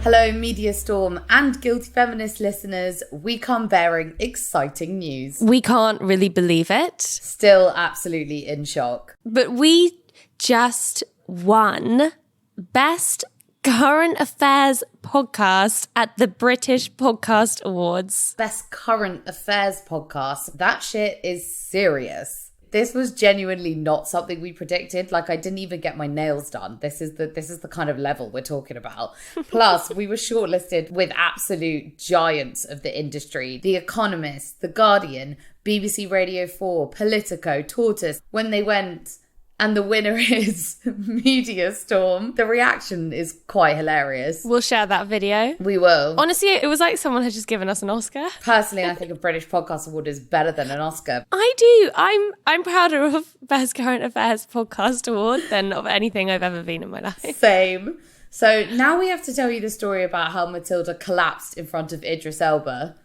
Hello, Media Storm and Guilty Feminist listeners. We come bearing exciting news. We can't really believe it. Still absolutely in shock. But we just won Best Current Affairs Podcast at the British Podcast Awards. Best Current Affairs Podcast. That shit is serious. This was genuinely not something we predicted. Like, I didn't even get my nails done. This is the kind of level we're talking about. Plus, we were shortlisted with absolute giants of the industry. The Economist, The Guardian, BBC Radio 4, Politico, Tortoise. When they went, and the winner is Media Storm, the reaction is quite hilarious. We'll share that video. We will. Honestly, it was like someone had just given us an Oscar. Personally, I think a British Podcast Award is better than an Oscar. I do. I'm prouder of Best Current Affairs Podcast Award than of anything I've ever been in my life. Same. So now we have to tell you the story about how Matilda collapsed in front of Idris Elba.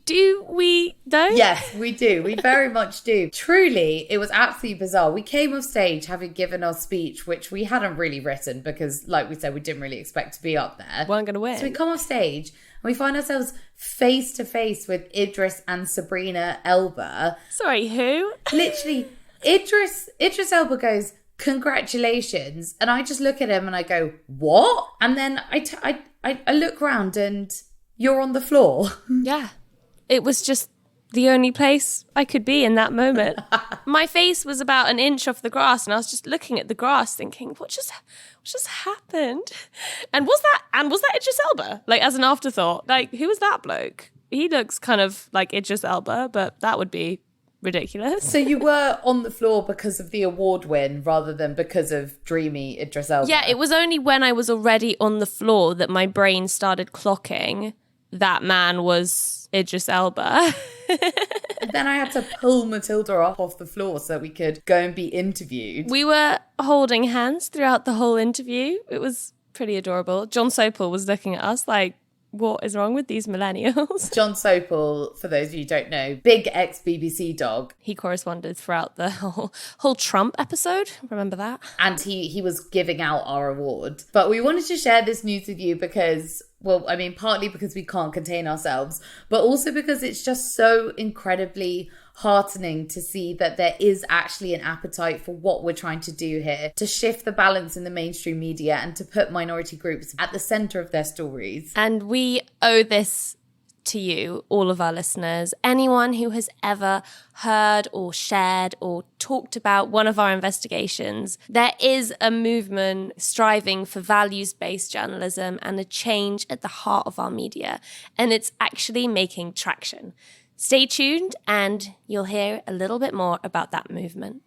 Do we though? Yes, we do. We very much do. Truly, it was absolutely bizarre. We came off stage having given our speech, which we hadn't really written because, like we said, we didn't really expect to be up there. Weren't going to win. So we come off stage and we find ourselves face to face with Idris and Sabrina Elba. Sorry, who? Literally, Idris Elba goes, "Congratulations," and I just look at him and I go, "What?" And then I look around and you're on the floor. Yeah. It was just the only place I could be in that moment. My face was about an inch off the grass and I was just looking at the grass thinking, what just happened? And was that Idris Elba? Like, as an afterthought, like, who was that bloke? He looks kind of like Idris Elba, but that would be ridiculous. So you were on the floor because of the award win rather than because of dreamy Idris Elba? Yeah, it was only when I was already on the floor that my brain started clocking that man was Idris Elba. Then I had to pull Matilda up off the floor so we could go and be interviewed. We were holding hands throughout the whole interview. It was pretty adorable. John Sopel was looking at us like, what is wrong with these millennials? John Sopel, for those of you who don't know, big ex-BBC dog. He corresponded throughout the whole Trump episode. Remember that? And he was giving out our award. But we wanted to share this news with you because, well, I mean, partly because we can't contain ourselves, but also because it's just so incredibly heartening to see that there is actually an appetite for what we're trying to do here, to shift the balance in the mainstream media and to put minority groups at the centre of their stories. And we owe this to you, all of our listeners, anyone who has ever heard or shared or talked about one of our investigations. There is a movement striving for values-based journalism and a change at the heart of our media, and it's actually making traction. Stay tuned and you'll hear a little bit more about that movement.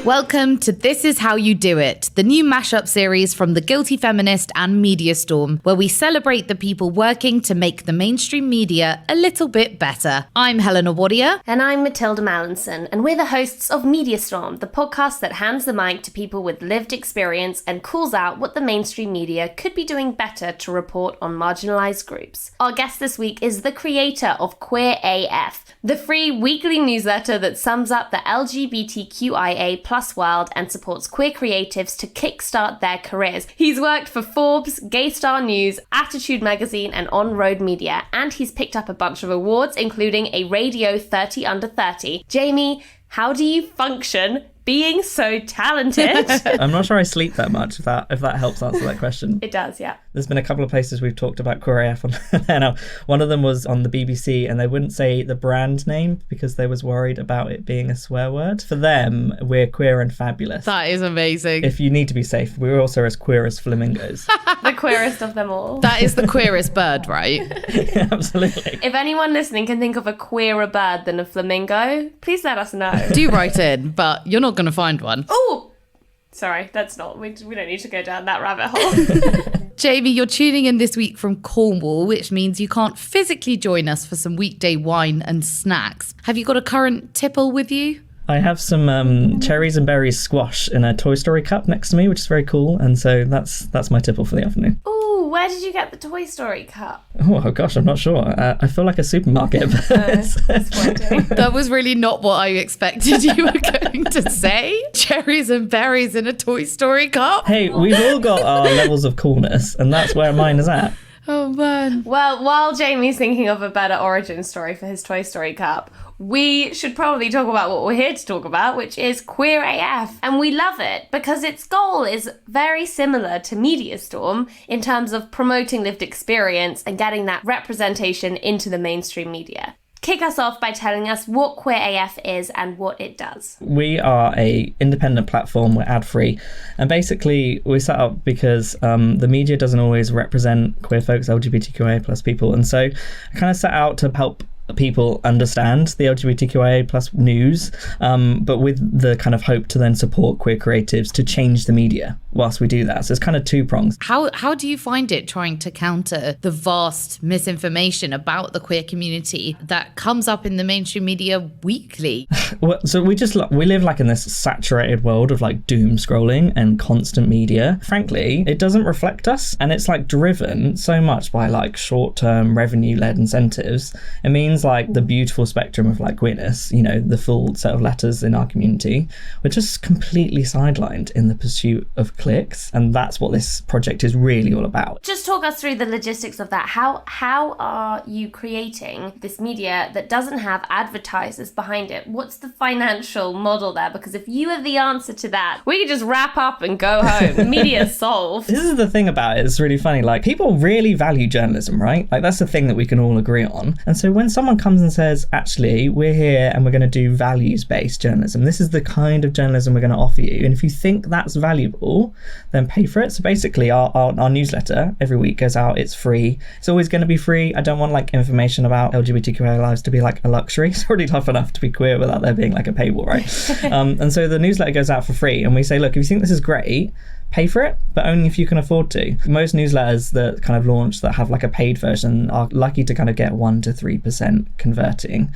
Welcome to This Is How You Do It, the new mashup series from The Guilty Feminist and Media Storm, where we celebrate the people working to make the mainstream media a little bit better. I'm Helena Wadia. And I'm Matilda Mallinson, and we're the hosts of Media Storm, the podcast that hands the mic to people with lived experience and calls out what the mainstream media could be doing better to report on marginalised groups. Our guest this week is the creator of Queer AF, the free weekly newsletter that sums up the LGBTQIA+ world and supports queer creatives to kickstart their careers. He's worked for Forbes, Gay Star News, Attitude Magazine, and On Road Media, and he's picked up a bunch of awards, including a Radio 30 Under 30. Jamie, how do you function being so talented? I'm not sure I sleep that much, if that helps answer that question. It does, yeah. There's been a couple of places we've talked about Queer AF on there now. One of them was on the BBC, and they wouldn't say the brand name because they was worried about it being a swear word. For them, we're queer and fabulous. That is amazing. If you need to be safe, we're also as queer as flamingos. The queerest of them all. That is the queerest bird, right? Yeah, absolutely. If anyone listening can think of a queerer bird than a flamingo, please let us know. Do write in, but you're not going to find one. Oh, sorry, that's not. We don't need to go down that rabbit hole. Jamie, you're tuning in this week from Cornwall, which means you can't physically join us for some weekday wine and snacks. Have you got a current tipple with you? I have some cherries and berries squash in a Toy Story cup next to me, which is very cool. And so that's my tipple for the afternoon. Ooh, where did you get the Toy Story cup? Oh gosh, I'm not sure. I feel like a supermarket. Disappointing. That was really not what I expected you were going to say. Cherries and berries in a Toy Story cup. Hey, we've all got our levels of coolness, and that's where mine is at. Oh man. Well, while Jamie's thinking of a better origin story for his Toy Story cup, we should probably talk about what we're here to talk about, which is Queer AF. And we love it because its goal is very similar to MediaStorm in terms of promoting lived experience and getting that representation into the mainstream media. Kick us off by telling us what Queer AF is and what it does. We are a independent platform. We're ad-free. And basically, we set up because the media doesn't always represent queer folks, LGBTQIA plus people. And so I kind of set out to help people understand the LGBTQIA plus news, but with the kind of hope to then support queer creatives to change the media whilst we do that. So it's kind of two prongs. How do you find it trying to counter the vast misinformation about the queer community that comes up in the mainstream media weekly? Well, so we live like in this saturated world of like doom scrolling and constant media. Frankly, it doesn't reflect us, and it's like driven so much by like short-term revenue-led incentives. It means like the beautiful spectrum of like queerness, you know, the full set of letters in our community, we're just completely sidelined in the pursuit of clicks, and that's what this project is really all about. Just talk us through the logistics of that. How are you creating this media that doesn't have advertisers behind it? What's the financial model there? Because if you have the answer to that, we could just wrap up and go home. Media solved. This is the thing about it, it's really funny, like people really value journalism, right? Like that's the thing that we can all agree on. And so when someone comes and says, actually, we're here and we're going to do values-based journalism, this is the kind of journalism we're going to offer you, and if you think that's valuable, then pay for it. So basically our newsletter every week goes out, it's free, it's always going to be free. I don't want like information about LGBTQI lives to be like a luxury. It's already tough enough to be queer without there being like a paywall, right? And so the newsletter goes out for free, and we say, look, if you think this is great, pay for it, but only if you can afford to. Most newsletters that kind of launch that have like a paid version are lucky to kind of get 1 to 3% converting.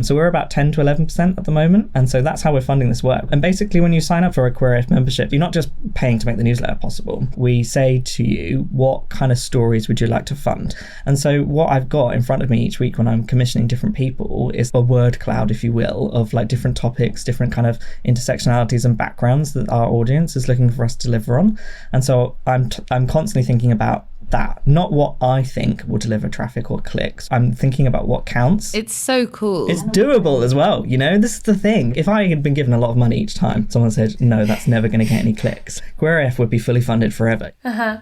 So we're about 10 to 11% at the moment. And so that's how we're funding this work. And basically when you sign up for a Queer AF membership, you're not just paying to make the newsletter possible. We say to you, what kind of stories would you like to fund? And so what I've got in front of me each week when I'm commissioning different people is a word cloud, if you will, of like different topics, different kind of intersectionalities and backgrounds that our audience is looking for us to deliver on. And so I'm constantly thinking about that, not what I think will deliver traffic or clicks. I'm thinking about what counts. It's so cool. It's doable as well, you know? This is the thing. If I had been given a lot of money each time someone said, no, that's never going to get any clicks, Queer AF would be fully funded forever.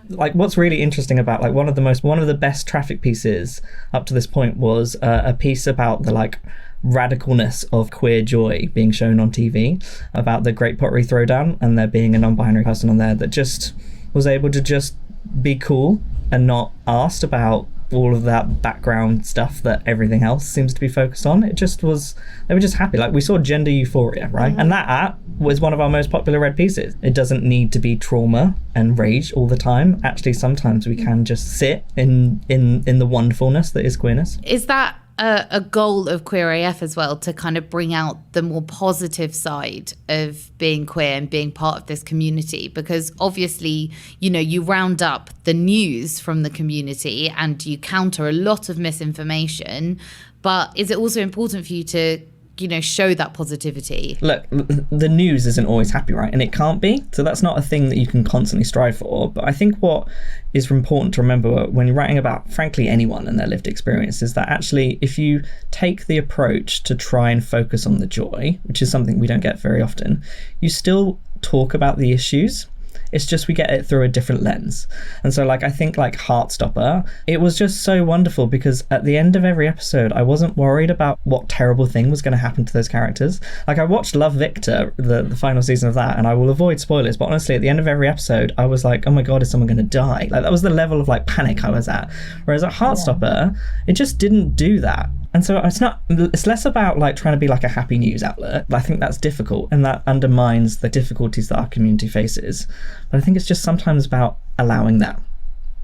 Like what's really interesting about like one of the best traffic pieces up to this point was a piece about the like radicalness of queer joy being shown on TV, about the Great Pottery Throwdown and there being a non-binary person on there that just was able to just be cool and not asked about all of that background stuff that everything else seems to be focused on. It just was, they were just happy. Like we saw gender euphoria, right? And that was one of our most popular read pieces. It doesn't need to be trauma and rage all the time. Actually, sometimes we can just sit in the wonderfulness that is queerness. Is that a goal of Queer AF as well, to kind of bring out the more positive side of being queer and being part of this community? Because obviously, you know, you round up the news from the community and you counter a lot of misinformation, but is it also important for you to, you know, show that positivity? Look, the news isn't always happy, right? And it can't be. So that's not a thing that you can constantly strive for. But I think what is important to remember when you're writing about, frankly, anyone and their lived experience is that actually, if you take the approach to try and focus on the joy, which is something we don't get very often, you still talk about the issues. It's just we get it through a different lens. And so like I think like Heartstopper, it was just so wonderful because at the end of every episode I wasn't worried about what terrible thing was going to happen to those characters. Like I watched Love Victor, the final season of that, and I will avoid spoilers, but honestly at the end of every episode I was like, oh my god, is someone going to die? Like that was the level of like panic I was at. Whereas at Heartstopper, it just didn't do that. And so it's less about like trying to be like a happy news outlet. I think that's difficult and that undermines the difficulties that our community faces. But I think it's just sometimes about allowing that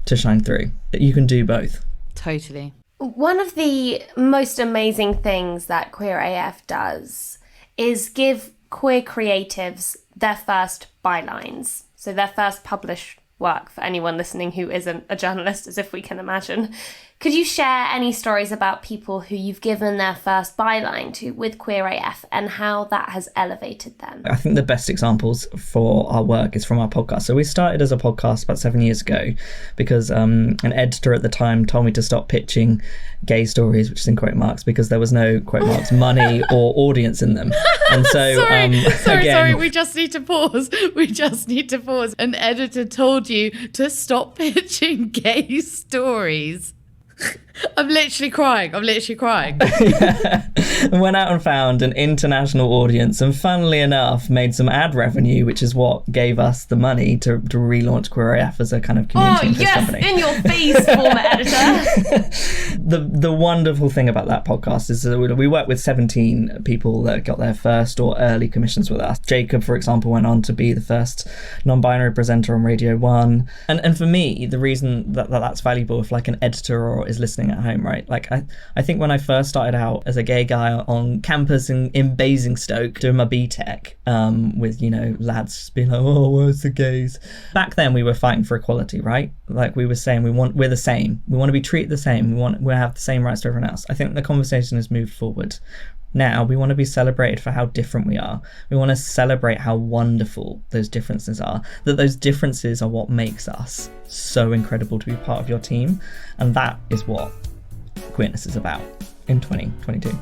to shine through, that you can do both. Totally. One of the most amazing things that Queer AF does is give queer creatives their first bylines. So their first published work for anyone listening who isn't a journalist, as if we can imagine. Could you share any stories about people who you've given their first byline to with Queer AF and how that has elevated them? I think the best examples for our work is from our podcast. So we started as a podcast about 7 years ago because an editor at the time told me to stop pitching gay stories, which is in quote marks, because there was no quote marks money or audience in them. And so sorry, we just need to pause. An editor told you to stop pitching gay stories. I'm literally crying. Yeah. Went out and found an international audience and funnily enough made some ad revenue, which is what gave us the money to relaunch Queer AF as a kind of community interest company. In your face, former editor. The wonderful thing about that podcast is that we work with 17 people that got their first or early commissions with us. Jacob, for example, went on to be the first non-binary presenter on Radio 1. And for me, the reason that's valuable if like an editor or is listening at home, right? Like I think when I first started out as a gay guy on campus in Basingstoke doing my BTEC with, lads being like, oh, where's the gays? Back then we were fighting for equality, right? Like we were saying we're the same. We want to be treated the same. We have the same rights to everyone else. I think the conversation has moved forward. Now we want to be celebrated for how different we are. We want to celebrate how wonderful those differences are, that those differences are what makes us so incredible to be part of your team. And that is what queerness is about in 2022.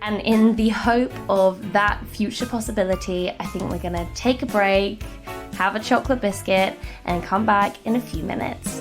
And in the hope of that future possibility, I think we're going to take a break, have a chocolate biscuit, and come back in a few minutes.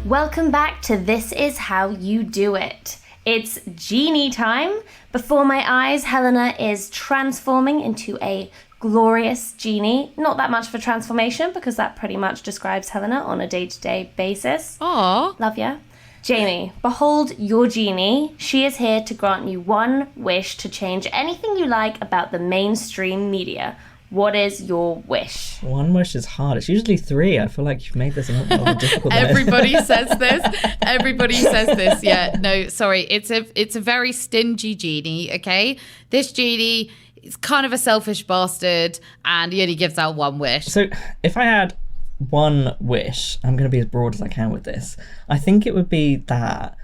Welcome back to This Is How You Do It. It's genie time. Before my eyes, Helena is transforming into a glorious genie. Not that much for transformation because that pretty much describes Helena on a day-to-day basis. Aww. Love ya. Jamie, behold your genie. She is here to grant you one wish to change anything you like about the mainstream media. What is your wish? One wish is hard. It's usually 3. I feel like you've made this a lot more difficult. Everybody says this. Yeah, no, sorry. It's a very stingy genie, okay? This genie is kind of a selfish bastard and he only gives out one wish. So if I had one wish, I'm going to be as broad as I can with this. I think it would be that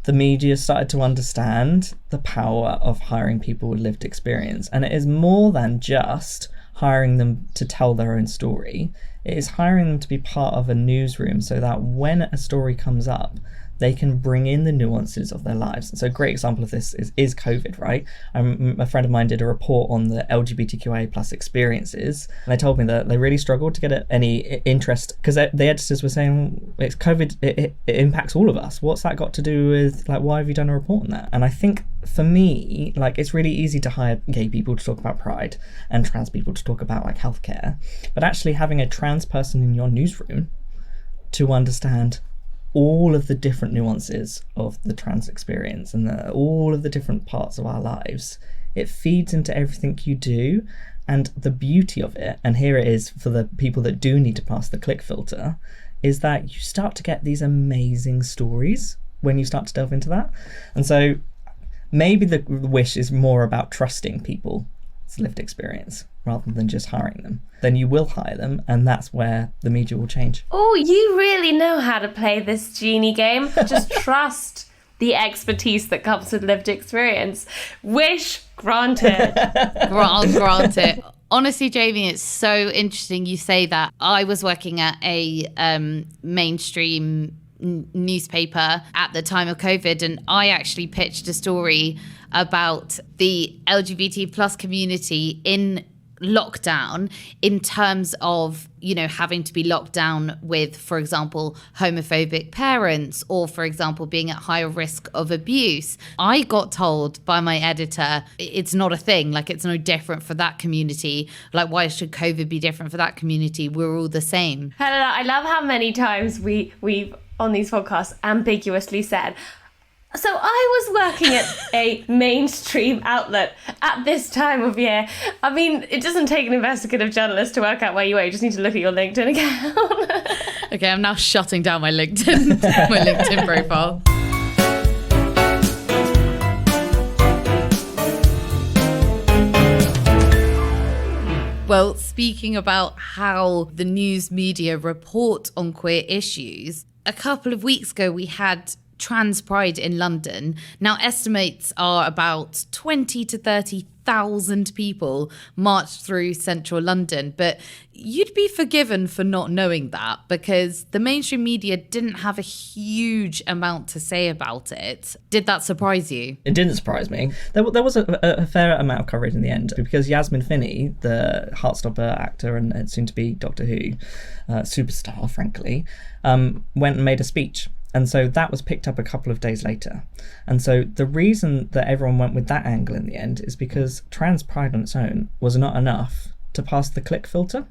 the media started to understand the power of hiring people with lived experience. And it is more than just hiring them to tell their own story. It is hiring them to be part of a newsroom so that when a story comes up, they can bring in the nuances of their lives. And so a great example of this is COVID, right? A friend of mine did a report on the LGBTQIA plus experiences, and they told me that they really struggled to get any interest because the editors were saying, it's COVID, it impacts all of us. What's that got to do with, like, why have you done a report on that? And I think for me, like, it's really easy to hire gay people to talk about pride and trans people to talk about, like, healthcare, but actually having a trans person in your newsroom to understand all of the different nuances of the trans experience and all of the different parts of our lives, it feeds into everything you do. And the beauty of it, and here it is for the people that do need to pass the click filter, is that you start to get these amazing stories when you start to delve into that. And so maybe the wish is more about trusting people's lived experience rather than just hiring them. Then you will hire them, and that's where the media will change. Oh, you really know how to play this genie game. Just trust the expertise that comes with lived experience. Wish granted. Granted. Honestly, Jamie, it's so interesting you say that. I was working at a mainstream newspaper at the time of COVID, and I actually pitched a story about the LGBT plus community in lockdown in terms of, having to be locked down with, for example, homophobic parents or, for example, being at higher risk of abuse. I got told by my editor, it's not a thing, like it's no different for that community. Like, why should COVID be different for that community? We're all the same. Helena, I love how many times we've on these podcasts ambiguously said, So I was working at a mainstream outlet at this time of year. I mean, it doesn't take an investigative journalist to work out where you are. You just need to look at your LinkedIn account. Okay, I'm now shutting down my LinkedIn profile. Well, speaking about how the news media report on queer issues, a couple of weeks ago we had Trans Pride in London. Now, estimates are about 20 to 30,000 people marched through central London, but you'd be forgiven for not knowing that because the mainstream media didn't have a huge amount to say about it. Did that surprise you? It didn't surprise me. There was a fair amount of coverage in the end because Yasmin Finney, the Heartstopper actor and soon to be Doctor Who superstar, frankly, went and made a speech. And so that was picked up a couple of days later. And so the reason that everyone went with that angle in the end is because Trans Pride on its own was not enough to pass the click filter.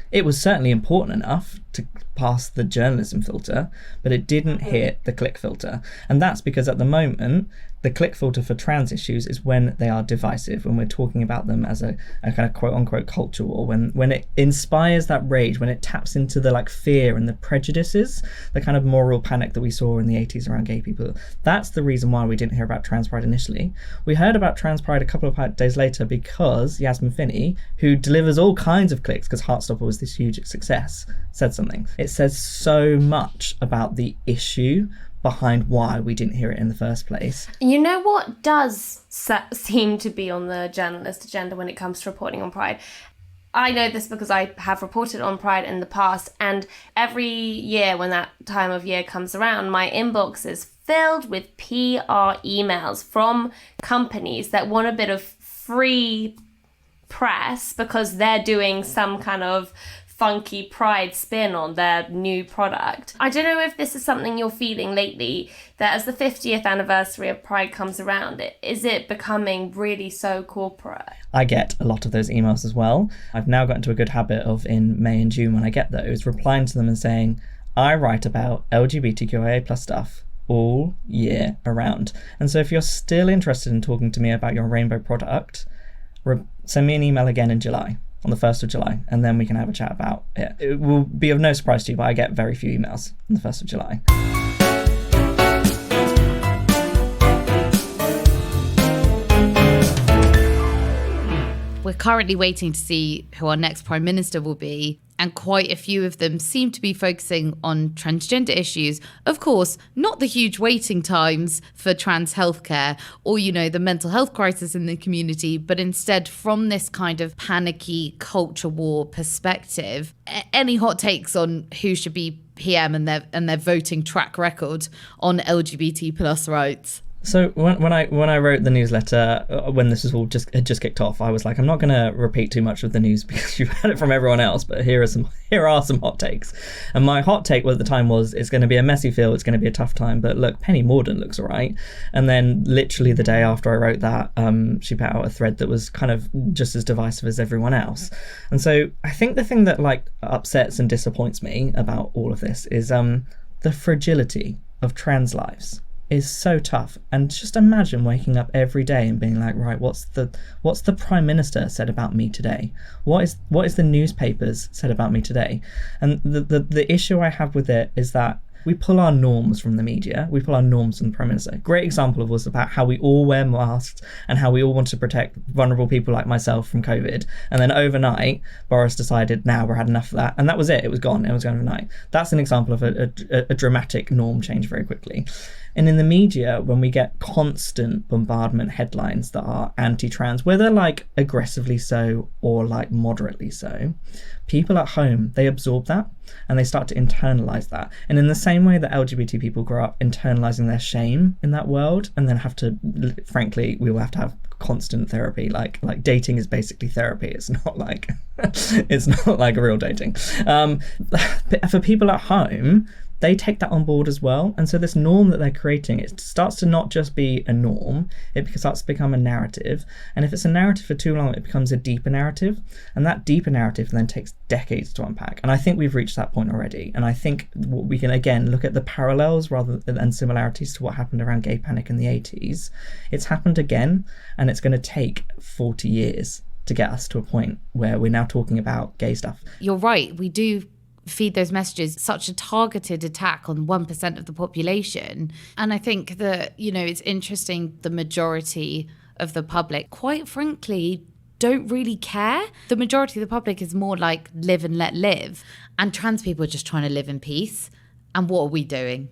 It was certainly important enough to pass the journalism filter, but it didn't hit the click filter. And that's because at the moment, the click filter for trans issues is when they are divisive, when we're talking about them as a kind of quote unquote culture war, when it inspires that rage, when it taps into the like fear and the prejudices, the kind of moral panic that we saw in the 80s around gay people. That's the reason why we didn't hear about Trans Pride initially. We heard about Trans Pride a couple of days later because Yasmin Finney, who delivers all kinds of clicks because Heartstopper was this huge success, said something. It says so much about the issue behind why we didn't hear it in the first place. You know what does seem to be on the journalist agenda when it comes to reporting on Pride? I know this because I have reported on Pride in the past, and every year when that time of year comes around, my inbox is filled with PR emails from companies that want a bit of free press because they're doing some kind of funky Pride spin on their new product. I don't know if this is something you're feeling lately, that as the 50th anniversary of Pride comes around, is it becoming really so corporate? I get a lot of those emails as well. I've now got into a good habit of, in May and June when I get those, replying to them and saying, I write about LGBTQIA plus stuff all year around. And so if you're still interested in talking to me about your rainbow product, send me an email again in July. On the 1st of July, and then we can have a chat about it. It will be of no surprise to you, but I get very few emails on the 1st of July. We're currently waiting to see who our next Prime Minister will be, and quite a few of them seem to be focusing on transgender issues. Of course, not the huge waiting times for trans healthcare or, the mental health crisis in the community, but instead from this kind of panicky culture war perspective. Any hot takes on who should be PM and their voting track record on LGBT plus rights? So when I wrote the newsletter, when this was all had just kicked off, I was like, I'm not going to repeat too much of the news because you've had it from everyone else, but here are some hot takes. And my hot take at the time was, it's going to be a messy field, it's going to be a tough time, but look, Penny Mordaunt looks all right. And then literally the day after I wrote that, she put out a thread that was kind of just as divisive as everyone else. And so I think the thing that upsets and disappoints me about all of this is the fragility of trans lives. Is so tough. And just imagine waking up every day and being like, right, what's the Prime Minister said about me today? What is the newspapers said about me today? And the issue I have with it is that we pull our norms from the media, we pull our norms from the Prime Minister. Great example was about how we all wear masks and how we all want to protect vulnerable people like myself from COVID. And then overnight, Boris decided, now we're had enough of that. And that was it. It was gone. It was gone overnight. That's an example of a dramatic norm change very quickly. And in the media, when we get constant bombardment headlines that are anti-trans, whether aggressively so or moderately so, people at home, they absorb that and they start to internalize that. And in the same way that LGBT people grow up internalizing their shame in that world and then frankly, we will have to have constant therapy. Like dating is basically therapy. It's not like real dating. For people at home, they take that on board as well. And so this norm that they're creating, it starts to not just be a norm, it starts to become a narrative. And if it's a narrative for too long, it becomes a deeper narrative. And that deeper narrative then takes decades to unpack. And I think we've reached that point already. And I think we can, again, look at the parallels rather than similarities to what happened around gay panic in the 80s. It's happened again, and it's going to take 40 years to get us to a point where we're now talking about gay stuff. You're right. We do feed those messages, such a targeted attack on 1% of the population. And I think that, it's interesting, the majority of the public, quite frankly, don't really care. The majority of the public is more like live and let live. And trans people are just trying to live in peace. And what are we doing?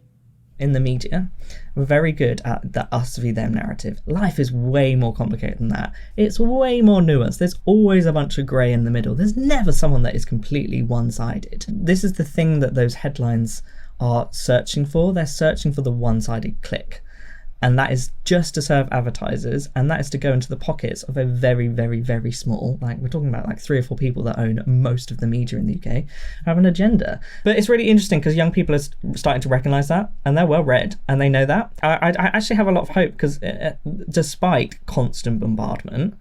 In the media, we're very good at the us v them narrative. Life is way more complicated than that. It's way more nuanced. There's always a bunch of grey in the middle. There's never someone that is completely one-sided. This is the thing that those headlines are searching for. They're searching for the one-sided click. And that is just to serve advertisers, and that is to go into the pockets of a very, very, very small, we're talking about 3 or 4 people that own most of the media in the UK, have an agenda. But it's really interesting because young people are starting to recognise that, and they're well read, and they know that. I actually have a lot of hope because despite constant bombardment,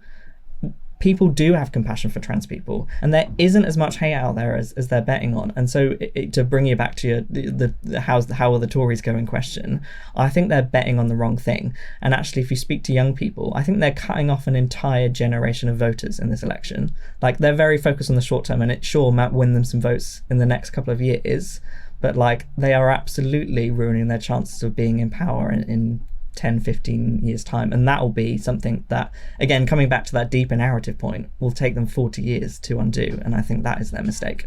people do have compassion for trans people, and there isn't as much hate out there as they're betting on. And so to bring you back to how are the Tories going question, I think they're betting on the wrong thing. And actually, if you speak to young people, I think they're cutting off an entire generation of voters in this election. They're very focused on the short term, and it sure might win them some votes in the next couple of years, but they are absolutely ruining their chances of being in power in 10, 15 years time. And that will be something that, again, coming back to that deeper narrative point, will take them 40 years to undo. And I think that is their mistake.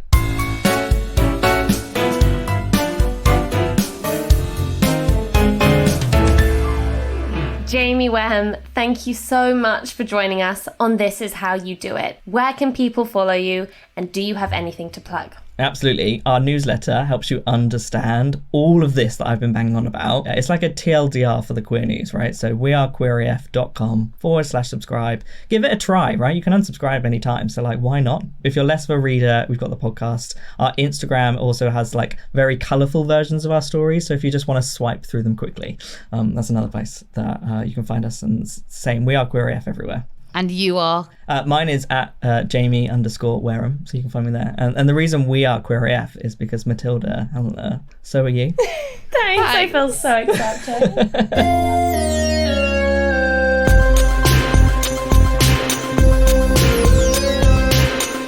Jamie Wareham, thank you so much for joining us on This Is How You Do It. Where can people follow you, and do you have anything to plug? Absolutely. Our newsletter helps you understand all of this that I've been banging on about. It's like a TLDR for the queer news, right? So wearequeeraf.com/subscribe. Give it a try, right? You can unsubscribe anytime. So why not? If you're less of a reader, we've got the podcast. Our Instagram also has very colourful versions of our stories. So if you just want to swipe through them quickly, that's another place that you can find us. And same, We Are Queer AF everywhere. And you are? Mine is at Jamie_Wareham, so you can find me there. And the reason we are Queer AF is because Matilda, Helena, so are you. Thanks, I feel so excited.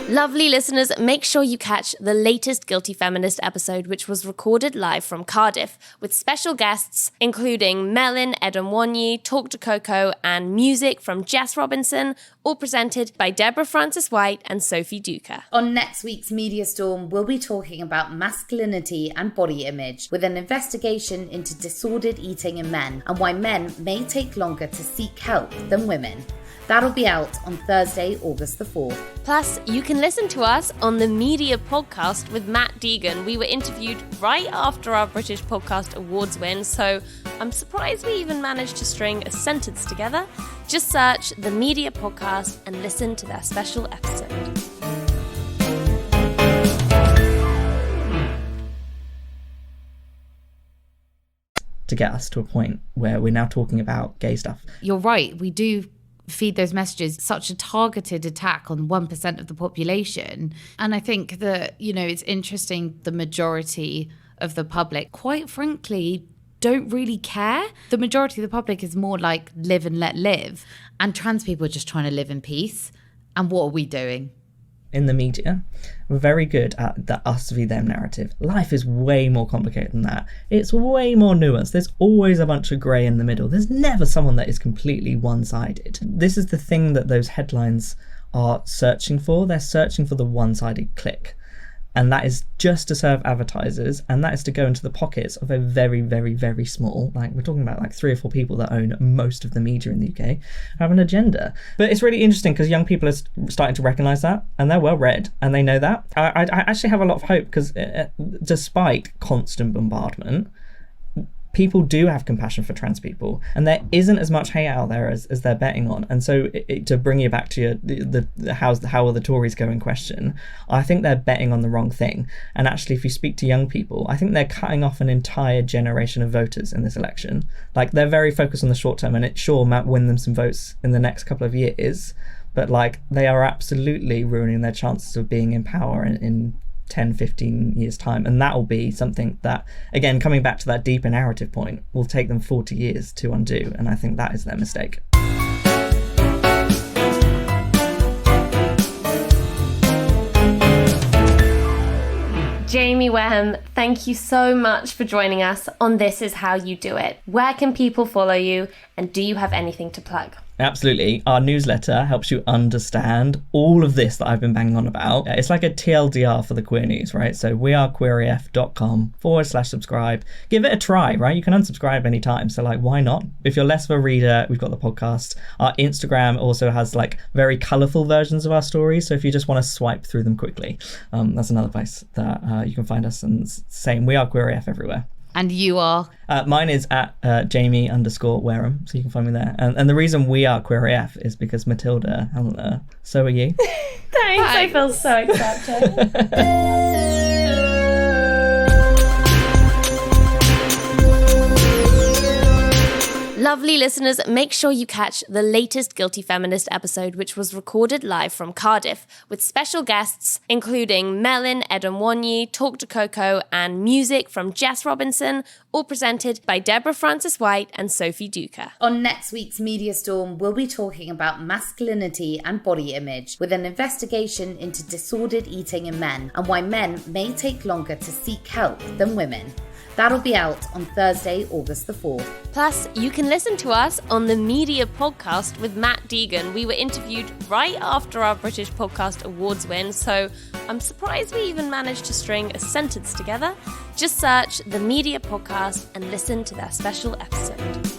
Lovely listeners, make sure you catch the latest Guilty Feminist episode, which was recorded live from Cardiff, with special guests including Melin Edonwanyi, Talk to Coco, and music from Jess Robinson, all presented by Deborah Francis-White and Sophie Duca. On next week's Media Storm, we'll be talking about masculinity and body image, with an investigation into disordered eating in men and why men may take longer to seek help than women. That'll be out on Thursday, August the 4th. Plus, you can listen to us on the Media Podcast with Matt Deegan. We were interviewed right after our British Podcast Awards win, so I'm surprised we even managed to string a sentence together. Just search the Media Podcast and listen to their special episode. To get us to a point where we're now talking about gay stuff. You're right. We do feed those messages, such a targeted attack on 1% of the population. And I think that, it's interesting, the majority of the public, quite frankly, don't really care. The majority of the public is more like live and let live. And trans people are just trying to live in peace. And what are we doing? In the media, we're very good at the us v them narrative. Life is way more complicated than that. It's way more nuanced. There's always a bunch of grey in the middle. There's never someone that is completely one-sided. This is the thing that those headlines are searching for. They're searching for the one-sided click. And that is just to serve advertisers, and that is to go into the pockets of a very, very, very small, we're talking about 3 or 4 people that own most of the media in the UK, have an agenda. But it's really interesting because young people are starting to recognise that, and they're well read, and they know that. I actually have a lot of hope because despite constant bombardment, people do have compassion for trans people, and there isn't as much hate out there as they're betting on. And so to bring you back to how are the Tories going question, I think they're betting on the wrong thing. And actually, if you speak to young people, I think they're cutting off an entire generation of voters in this election. Like, they're very focused on the short term, and it sure might win them some votes in the next couple of years, but like, they are absolutely ruining their chances of being in power in 10, 15 years time. And that will be something that, again, coming back to that deeper narrative point, will take them 40 years to undo. And I think that is their mistake. Jamie Wareham, thank you so much for joining us on This Is How You Do It. Where can people follow you, and do you have anything to plug? Absolutely. Our newsletter helps you understand all of this that I've been banging on about. It's like a TLDR for the queer news, right? So wearequeeraf.com/subscribe. Give it a try, right? You can unsubscribe anytime. So like, why not? If you're less of a reader, we've got the podcast. Our Instagram also has like very colourful versions of our stories. So if you just want to swipe through them quickly, that's another place that you can find us. And same, We Are Queer AF everywhere. And you are? Mine is at Jamie_Wareham, so you can find me there. And the reason We Are Queer AF is because Matilda, so are you. Thanks, I feel so accepted. Lovely listeners, make sure you catch the latest Guilty Feminist episode, which was recorded live from Cardiff, with special guests including Melin Edonwanyi, Talk to Coco, and music from Jess Robinson, all presented by Deborah Francis-White and Sophie Duker. On next week's Media Storm, we'll be talking about masculinity and body image, with an investigation into disordered eating in men and why men may take longer to seek help than women. That'll be out on Thursday, August the 4th. Plus, you can listen to us on the Media Podcast with Matt Deegan. We were interviewed right after our British Podcast Awards win, so I'm surprised we even managed to string a sentence together. Just search the Media Podcast and listen to their special episode.